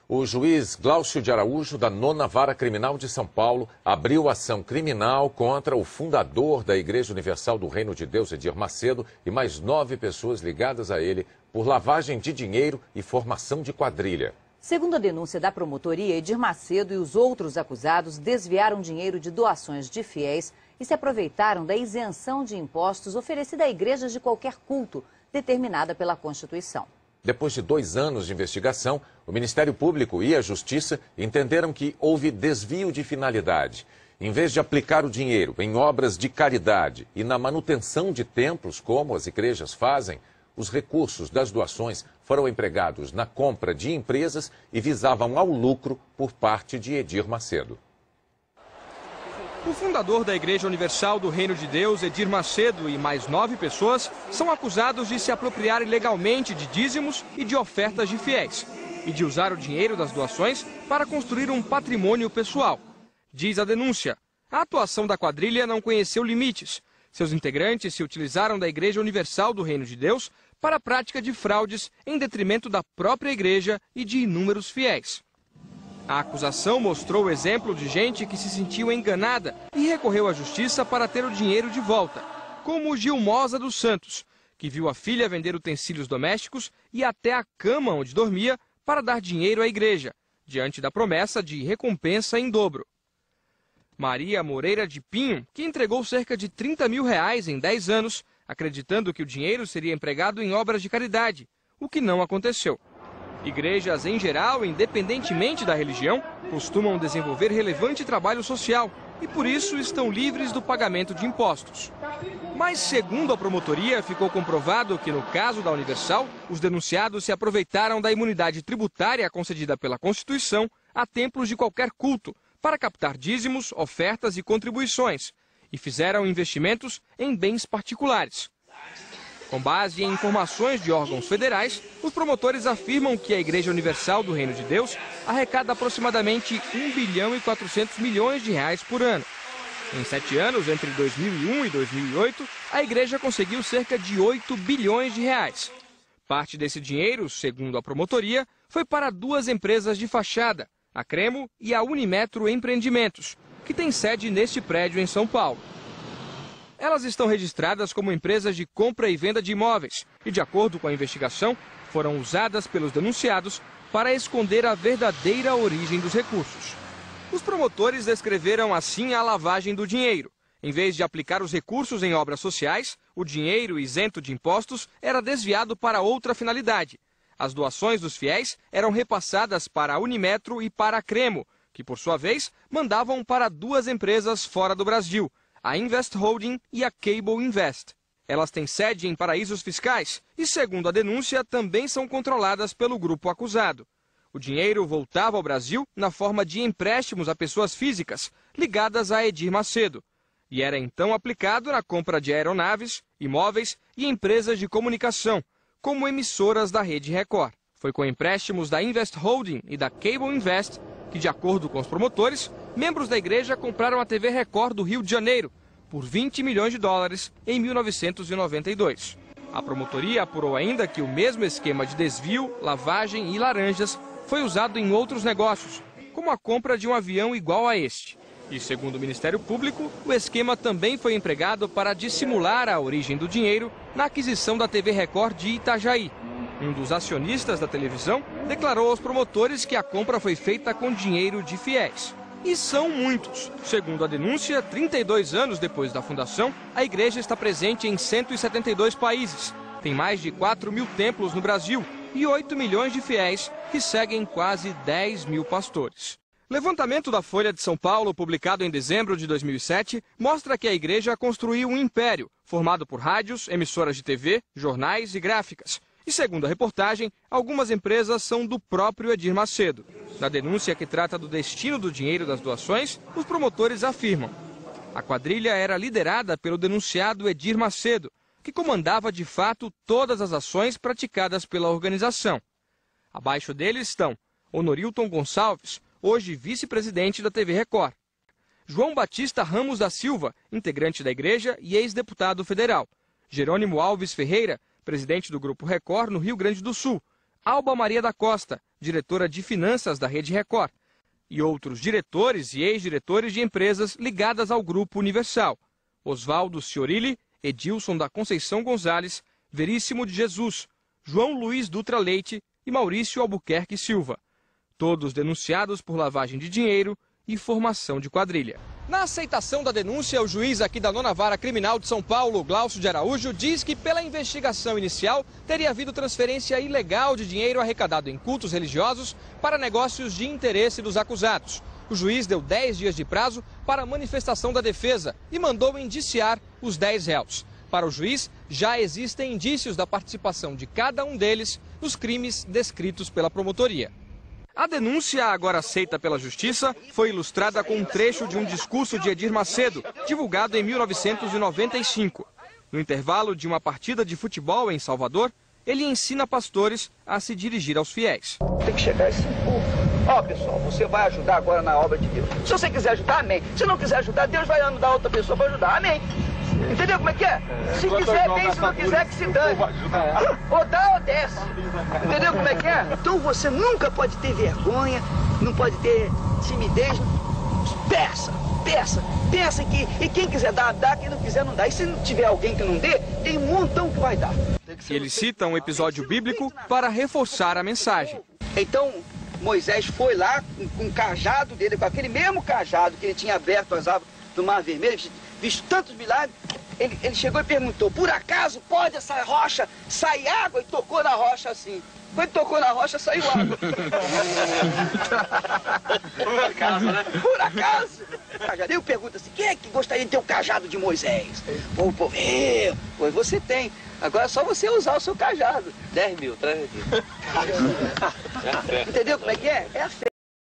O juiz Glaucio de Araújo, da 9ª Vara Criminal de São Paulo, abriu ação criminal contra o fundador da Igreja Universal do Reino de Deus, Edir Macedo, e mais 9 pessoas ligadas a ele por lavagem de dinheiro e formação de quadrilha. Segundo a denúncia da promotoria, Edir Macedo e os outros acusados desviaram dinheiro de doações de fiéis e se aproveitaram da isenção de impostos oferecida a igrejas de qualquer culto, determinada pela Constituição. Depois de 2 anos de investigação, o Ministério Público e a Justiça entenderam que houve desvio de finalidade. Em vez de aplicar o dinheiro em obras de caridade e na manutenção de templos, como as igrejas fazem, os recursos das doações foram empregados na compra de empresas e visavam ao lucro por parte de Edir Macedo. O fundador da Igreja Universal do Reino de Deus, Edir Macedo, e mais 9 pessoas são acusados de se apropriar ilegalmente de dízimos e de ofertas de fiéis e de usar o dinheiro das doações para construir um patrimônio pessoal. Diz a denúncia, a atuação da quadrilha não conheceu limites. Seus integrantes se utilizaram da Igreja Universal do Reino de Deus para a prática de fraudes em detrimento da própria igreja e de inúmeros fiéis. A acusação mostrou o exemplo de gente que se sentiu enganada e recorreu à justiça para ter o dinheiro de volta, como Gilmosa dos Santos, que viu a filha vender utensílios domésticos e até a cama onde dormia para dar dinheiro à igreja, diante da promessa de recompensa em dobro. Maria Moreira de Pinho, que entregou cerca de R$30 mil em 10 anos, acreditando que o dinheiro seria empregado em obras de caridade, o que não aconteceu. Igrejas, em geral, independentemente da religião, costumam desenvolver relevante trabalho social e, por isso, estão livres do pagamento de impostos. Mas, segundo a promotoria, ficou comprovado que, no caso da Universal, os denunciados se aproveitaram da imunidade tributária concedida pela Constituição a templos de qualquer culto para captar dízimos, ofertas e contribuições e fizeram investimentos em bens particulares. Com base em informações de órgãos federais, os promotores afirmam que a Igreja Universal do Reino de Deus arrecada aproximadamente R$1,4 bilhão por ano. Em 7 anos, entre 2001 e 2008, a igreja conseguiu cerca de R$8 bilhões. Parte desse dinheiro, segundo a promotoria, foi para 2 empresas de fachada, a Cremo e a Unimetro Empreendimentos, que tem sede neste prédio em São Paulo. Elas estão registradas como empresas de compra e venda de imóveis e, de acordo com a investigação, foram usadas pelos denunciados para esconder a verdadeira origem dos recursos. Os promotores descreveram assim a lavagem do dinheiro. Em vez de aplicar os recursos em obras sociais, o dinheiro isento de impostos era desviado para outra finalidade. As doações dos fiéis eram repassadas para a Unimetro e para a Cremo, que, por sua vez, mandavam para 2 empresas fora do Brasil, a Invest Holding e a Cable Invest. Elas têm sede em paraísos fiscais e, segundo a denúncia, também são controladas pelo grupo acusado. O dinheiro voltava ao Brasil na forma de empréstimos a pessoas físicas ligadas a Edir Macedo e era então aplicado na compra de aeronaves, imóveis e empresas de comunicação, como emissoras da Rede Record. Foi com empréstimos da Invest Holding e da Cable Invest que, de acordo com os promotores, membros da igreja compraram a TV Record do Rio de Janeiro por $20 milhões em 1992. A promotoria apurou ainda que o mesmo esquema de desvio, lavagem e laranjas foi usado em outros negócios, como a compra de um avião igual a este. E, segundo o Ministério Público, o esquema também foi empregado para dissimular a origem do dinheiro na aquisição da TV Record de Itajaí. Um dos acionistas da televisão declarou aos promotores que a compra foi feita com dinheiro de fiéis. E são muitos. Segundo a denúncia, 32 anos depois da fundação, a igreja está presente em 172 países. Tem mais de 4 mil templos no Brasil e 8 milhões de fiéis que seguem quase 10 mil pastores. Levantamento da Folha de São Paulo, publicado em dezembro de 2007, mostra que a igreja construiu um império, formado por rádios, emissoras de TV, jornais e gráficas. E, segundo a reportagem, algumas empresas são do próprio Edir Macedo. Na denúncia que trata do destino do dinheiro das doações, os promotores afirmam: a quadrilha era liderada pelo denunciado Edir Macedo, que comandava de fato todas as ações praticadas pela organização. Abaixo dele estão Honorilton Gonçalves, hoje vice-presidente da TV Record; João Batista Ramos da Silva, integrante da igreja e ex-deputado federal; Jerônimo Alves Ferreira, presidente do Grupo Record no Rio Grande do Sul; Alba Maria da Costa, diretora de finanças da Rede Record, e outros diretores e ex-diretores de empresas ligadas ao Grupo Universal: Oswaldo Ciorilli, Edilson da Conceição Gonzalez, Veríssimo de Jesus, João Luiz Dutra Leite e Maurício Albuquerque Silva. Todos denunciados por lavagem de dinheiro e formação de quadrilha. Na aceitação da denúncia, o juiz aqui da 9ª Vara Criminal de São Paulo, Glaucio de Araújo, diz que pela investigação inicial teria havido transferência ilegal de dinheiro arrecadado em cultos religiosos para negócios de interesse dos acusados. O juiz deu 10 dias de prazo para a manifestação da defesa e mandou indiciar os 10 réus. Para o juiz, já existem indícios da participação de cada um deles nos crimes descritos pela promotoria. A denúncia, agora aceita pela Justiça, foi ilustrada com um trecho de um discurso de Edir Macedo, divulgado em 1995. No intervalo de uma partida de futebol em Salvador, ele ensina pastores a se dirigir aos fiéis. Tem que chegar esse povo. Ó, pessoal, você vai ajudar agora na obra de Deus. Se você quiser ajudar, amém. Se não quiser ajudar, Deus vai mandar outra pessoa para ajudar, amém. Entendeu como é que é? Se quiser, bem, se não quiser, que se dane. Ou dá ou desce. Entendeu como é que é? Então você nunca pode ter vergonha, não pode ter timidez. Peça e quem quiser dar, dá, quem não quiser, não dá. E se não tiver alguém que não dê, tem um montão que vai dar. Ele cita um episódio bíblico para reforçar a mensagem. Então, Moisés foi lá com o cajado dele, com aquele mesmo cajado que ele tinha aberto as águas do Mar Vermelho, visto tantos milagres. Ele chegou e perguntou: por acaso pode essa rocha sair água? E tocou na rocha assim. Quando tocou na rocha, saiu água. Por acaso, né? Por acaso. Eu pergunto assim: quem é que gostaria de ter o cajado de Moisés? O povo, pois você tem. Agora é só você usar o seu cajado. 10 mil, traz aqui. Entendeu como é que é? É a fé.